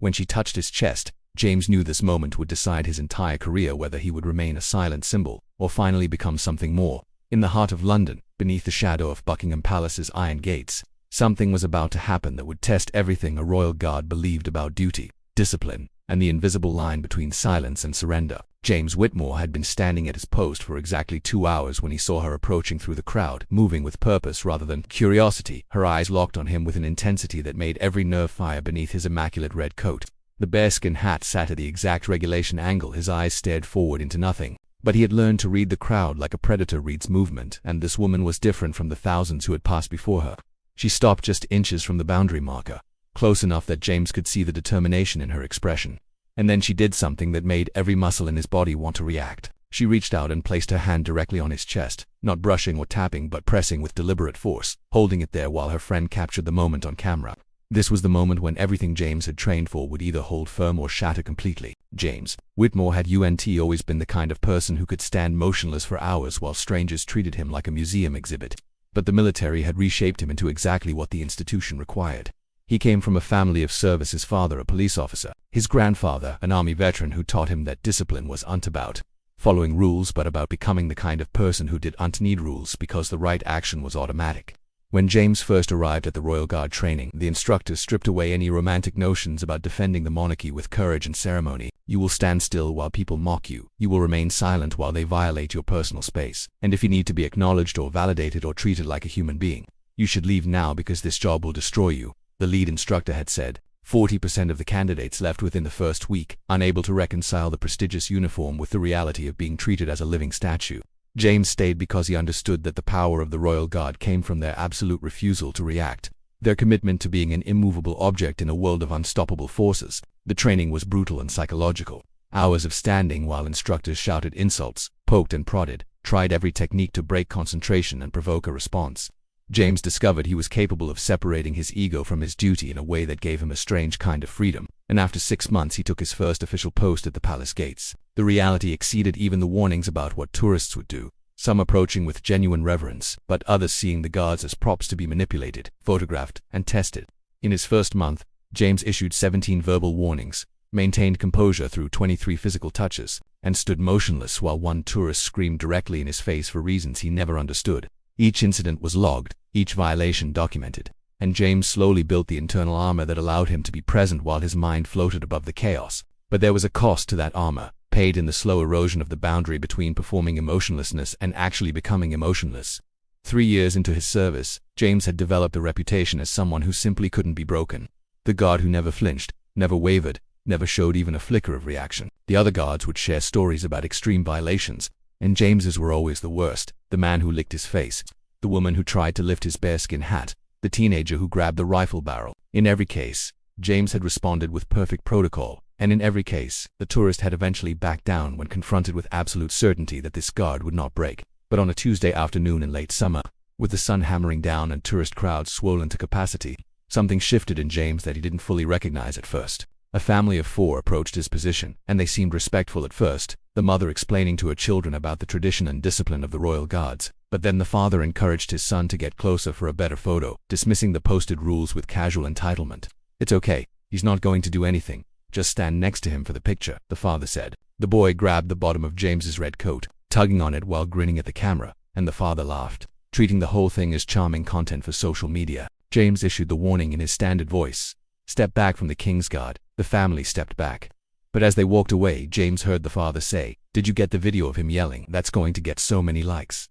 When she touched his chest, James knew this moment would decide his entire career, whether he would remain a silent symbol or finally become something more. In the heart of London, beneath the shadow of Buckingham Palace's iron gates, something was about to happen that would test everything a royal guard believed about duty, discipline, and the invisible line between silence and surrender. James Whitmore had been standing at his post for exactly 2 hours when he saw her approaching through the crowd, moving with purpose rather than curiosity, her eyes locked on him with an intensity that made every nerve fire beneath his immaculate red coat. The bearskin hat sat at the exact regulation angle, his eyes stared forward into nothing. But he had learned to read the crowd like a predator reads movement, and this woman was different from the thousands who had passed before her. She stopped just inches from the boundary marker, close enough that James could see the determination in her expression. And then she did something that made every muscle in his body want to react. She reached out and placed her hand directly on his chest, not brushing or tapping but pressing with deliberate force, holding it there while her friend captured the moment on camera. This was the moment when everything James had trained for would either hold firm or shatter completely. James Whitmore had always been the kind of person who could stand motionless for hours while strangers treated him like a museum exhibit. But the military had reshaped him into exactly what the institution required. He came from a family of service, his father a police officer, his grandfather an army veteran who taught him that discipline wasn't about following rules but about becoming the kind of person who didn't need rules because the right action was automatic. When James first arrived at the Royal Guard training, the instructor stripped away any romantic notions about defending the monarchy with courage and ceremony. You will stand still while people mock you. You will remain silent while they violate your personal space. And if you need to be acknowledged or validated or treated like a human being, you should leave now because this job will destroy you, the lead instructor had said. 40% of the candidates left within the first week, unable to reconcile the prestigious uniform with the reality of being treated as a living statue. James stayed because he understood that the power of the Royal Guard came from their absolute refusal to react, their commitment to being an immovable object in a world of unstoppable forces. The training was brutal and psychological. Hours of standing while instructors shouted insults, poked and prodded, tried every technique to break concentration and provoke a response. James discovered he was capable of separating his ego from his duty in a way that gave him a strange kind of freedom, and after 6 months he took his first official post at the palace gates. The reality exceeded even the warnings about what tourists would do, some approaching with genuine reverence, but others seeing the guards as props to be manipulated, photographed, and tested. In his first month, James issued 17 verbal warnings, maintained composure through 23 physical touches, and stood motionless while one tourist screamed directly in his face for reasons he never understood. Each incident was logged, each violation documented, and James slowly built the internal armor that allowed him to be present while his mind floated above the chaos. But there was a cost to that armor, paid in the slow erosion of the boundary between performing emotionlessness and actually becoming emotionless. 3 years into his service, James had developed a reputation as someone who simply couldn't be broken. The guard who never flinched, never wavered, never showed even a flicker of reaction. The other guards would share stories about extreme violations, and James's were always the worst. The man who licked his face, the woman who tried to lift his bearskin hat, the teenager who grabbed the rifle barrel. In every case, James had responded with perfect protocol, and in every case, the tourist had eventually backed down when confronted with absolute certainty that this guard would not break. But on a Tuesday afternoon in late summer, with the sun hammering down and tourist crowds swollen to capacity, something shifted in James that he didn't fully recognize at first. A family of 4 approached his position, and they seemed respectful at first, the mother explaining to her children about the tradition and discipline of the Royal Guards. But then the father encouraged his son to get closer for a better photo, dismissing the posted rules with casual entitlement. "It's okay, he's not going to do anything. Just stand next to him for the picture," the father said. The boy grabbed the bottom of James's red coat, tugging on it while grinning at the camera, and the father laughed, treating the whole thing as charming content for social media. James issued the warning in his standard voice. "Step back from the King's Guard." The family stepped back. But as they walked away, James heard the father say, "Did you get the video of him yelling? That's going to get so many likes."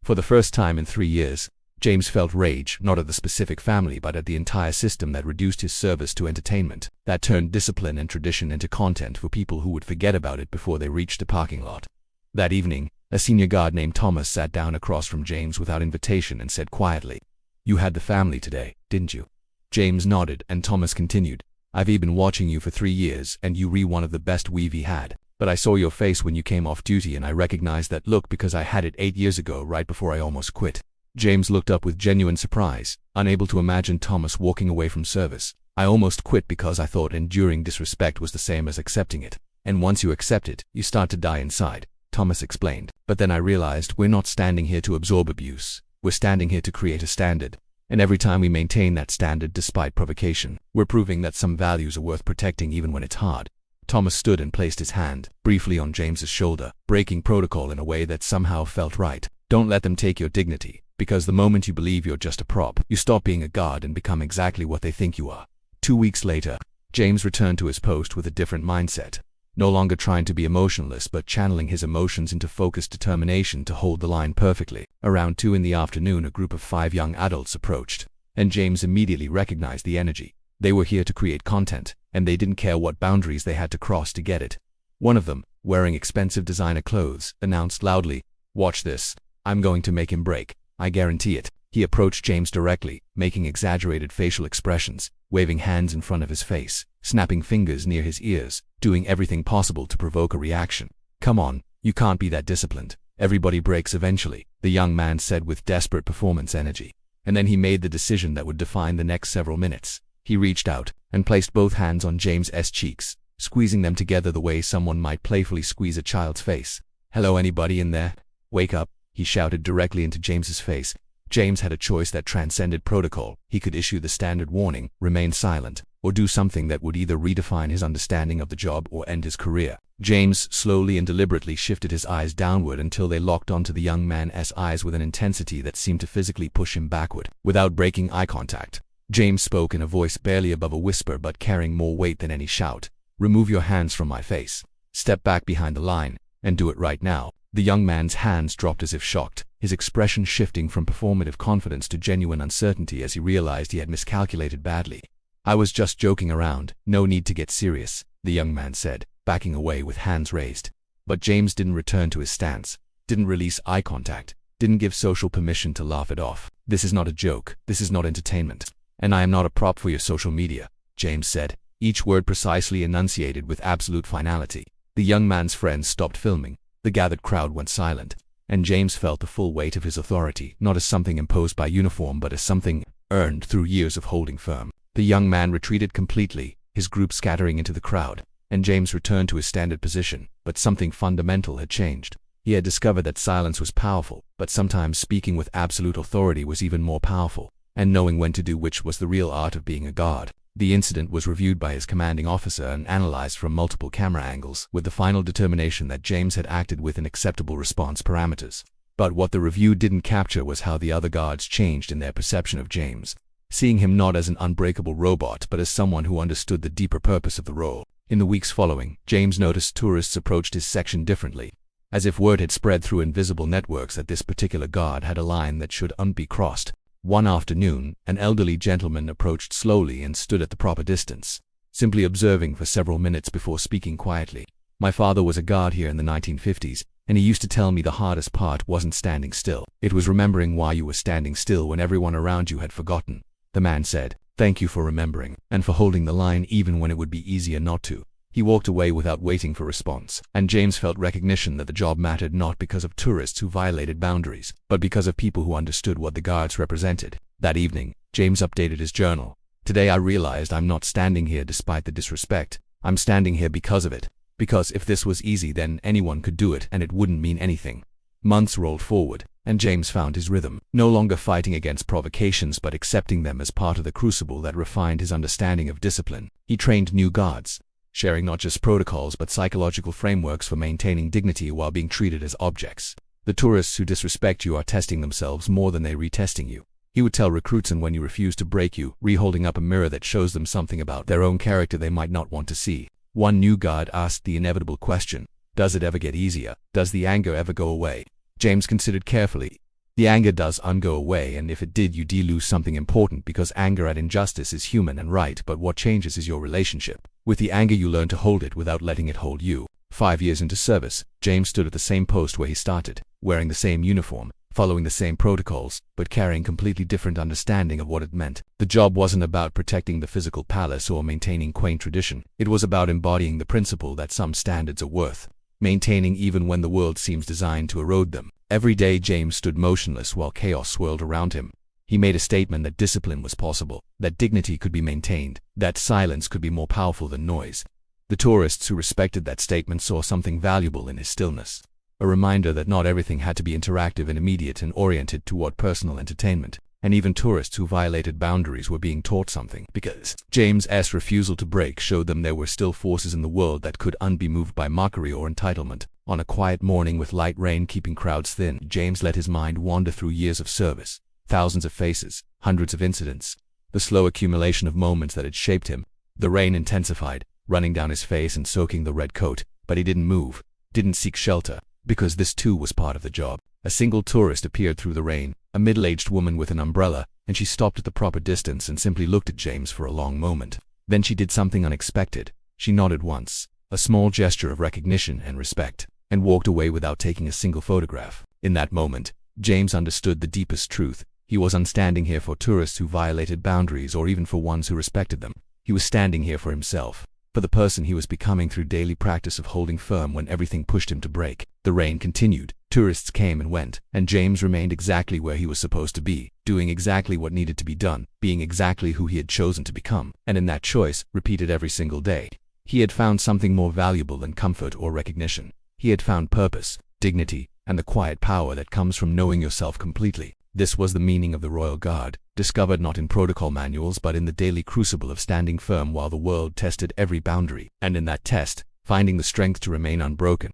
For the first time in 3 years, James felt rage, not at the specific family but at the entire system that reduced his service to entertainment, that turned discipline and tradition into content for people who would forget about it before they reached the parking lot. That evening, a senior guard named Thomas sat down across from James without invitation and said quietly, "You had the family today, didn't you?" James nodded, and Thomas continued, "I've been watching you for 3 years, and you re one of the best we've had. But I saw your face when you came off duty and I recognized that look because I had it 8 years ago right before I almost quit." James looked up with genuine surprise, unable to imagine Thomas walking away from service. "I almost quit because I thought enduring disrespect was the same as accepting it. And once you accept it, you start to die inside," Thomas explained. "But then I realized we're not standing here to absorb abuse. We're standing here to create a standard. And every time we maintain that standard despite provocation, we're proving that some values are worth protecting even when it's hard. Thomas stood and placed his hand briefly on James's shoulder, breaking protocol in a way that somehow felt right. Don't let them take your dignity, because the moment you believe you're just a prop, you stop being a god and become exactly what they think you are. 2 weeks later, James returned to his post with a different mindset. No longer trying to be emotionless but channeling his emotions into focused determination to hold the line perfectly. Around 2 in the afternoon, a group of 5 young adults approached, and James immediately recognized the energy. They were here to create content, and they didn't care what boundaries they had to cross to get it. One of them, wearing expensive designer clothes, announced loudly, "Watch this. I'm going to make him break. I guarantee it." He approached James directly, making exaggerated facial expressions, waving hands in front of his face, snapping fingers near his ears, doing everything possible to provoke a reaction. "Come on, you can't be that disciplined. Everybody breaks eventually," the young man said with desperate performance energy. And then he made the decision that would define the next several minutes. He reached out and placed both hands on James's cheeks, squeezing them together the way someone might playfully squeeze a child's face. "Hello, anybody in there? Wake up," he shouted directly into James's face. James had a choice that transcended protocol. He could issue the standard warning, remain silent, or do something that would either redefine his understanding of the job or end his career. James slowly and deliberately shifted his eyes downward until they locked onto the young man's eyes with an intensity that seemed to physically push him backward. Without breaking eye contact, James spoke in a voice barely above a whisper but carrying more weight than any shout. "Remove your hands from my face. Step back behind the line, and do it right now." The young man's hands dropped as if shocked, his expression shifting from performative confidence to genuine uncertainty as he realized he had miscalculated badly. "I was just joking around, no need to get serious," the young man said, backing away with hands raised. But James didn't return to his stance, didn't release eye contact, didn't give social permission to laugh it off. "This is not a joke, this is not entertainment. And I am not a prop for your social media," James said, each word precisely enunciated with absolute finality. The young man's friends stopped filming. The gathered crowd went silent, and James felt the full weight of his authority, not as something imposed by uniform but as something earned through years of holding firm. The young man retreated completely, his group scattering into the crowd, and James returned to his standard position, but something fundamental had changed. He had discovered that silence was powerful, but sometimes speaking with absolute authority was even more powerful, and knowing when to do which was the real art of being a god. The incident was reviewed by his commanding officer and analyzed from multiple camera angles, with the final determination that James had acted within acceptable response parameters. But what the review didn't capture was how the other guards changed in their perception of James, seeing him not as an unbreakable robot but as someone who understood the deeper purpose of the role. In the weeks following, James noticed tourists approached his section differently, as if word had spread through invisible networks that this particular guard had a line that should not be crossed. One afternoon, an elderly gentleman approached slowly and stood at the proper distance, simply observing for several minutes before speaking quietly. "My father was a guard here in the 1950s, and he used to tell me the hardest part wasn't standing still. It was remembering why you were standing still when everyone around you had forgotten," the man said. "Thank you for remembering, and for holding the line even when it would be easier not to." He walked away without waiting for response, and James felt recognition that the job mattered not because of tourists who violated boundaries, but because of people who understood what the guards represented. That evening, James updated his journal. "Today I realized I'm not standing here despite the disrespect. I'm standing here because of it. Because if this was easy, then anyone could do it and it wouldn't mean anything." Months rolled forward, and James found his rhythm, no longer fighting against provocations but accepting them as part of the crucible that refined his understanding of discipline. He trained new guards, sharing not just protocols but psychological frameworks for maintaining dignity while being treated as objects. "The tourists who disrespect you are testing themselves more than they're retesting you," he would tell recruits, "and when you refuse to break you, re-holding up a mirror that shows them something about their own character they might not want to see." One new guard asked the inevitable question, "Does it ever get easier? Does the anger ever go away?" James considered carefully. The anger does go away, and if it did, you do lose something important, because anger at injustice is human and right, but what changes is your relationship. With the anger, you learn to hold it without letting it hold you. 5 years into service, James stood at the same post where he started, wearing the same uniform, following the same protocols, but carrying completely different understanding of what it meant. The job wasn't about protecting the physical palace or maintaining quaint tradition. It was about embodying the principle that some standards are worth maintaining even when the world seems designed to erode them. Every day James stood motionless while chaos swirled around him. He made a statement that discipline was possible, that dignity could be maintained, that silence could be more powerful than noise. The tourists who respected that statement saw something valuable in his stillness, a reminder that not everything had to be interactive and immediate and oriented toward personal entertainment. and even tourists who violated boundaries were being taught something, because James's refusal to break showed them there were still forces in the world that could not be moved by mockery or entitlement. On a quiet morning with light rain keeping crowds thin, James let his mind wander through years of service, thousands of faces, hundreds of incidents, the slow accumulation of moments that had shaped him. The rain intensified, running down his face and soaking the red coat, but he didn't move, didn't seek shelter, because this too was part of the job. A single tourist appeared through the rain, a middle-aged woman with an umbrella, and she stopped at the proper distance and simply looked at James for a long moment. Then she did something unexpected. She nodded once, a small gesture of recognition and respect, and walked away without taking a single photograph. In that moment, James understood the deepest truth. He wasn't standing here for tourists who violated boundaries or even for ones who respected them. He was standing here for himself, for the person he was becoming through daily practice of holding firm when everything pushed him to break. The rain continued, tourists came and went, and James remained exactly where he was supposed to be, doing exactly what needed to be done, being exactly who he had chosen to become, and in that choice, repeated every single day, he had found something more valuable than comfort or recognition. He had found purpose, dignity, and the quiet power that comes from knowing yourself completely. This was the meaning of the Royal Guard, discovered not in protocol manuals but in the daily crucible of standing firm while the world tested every boundary, and in that test, finding the strength to remain unbroken.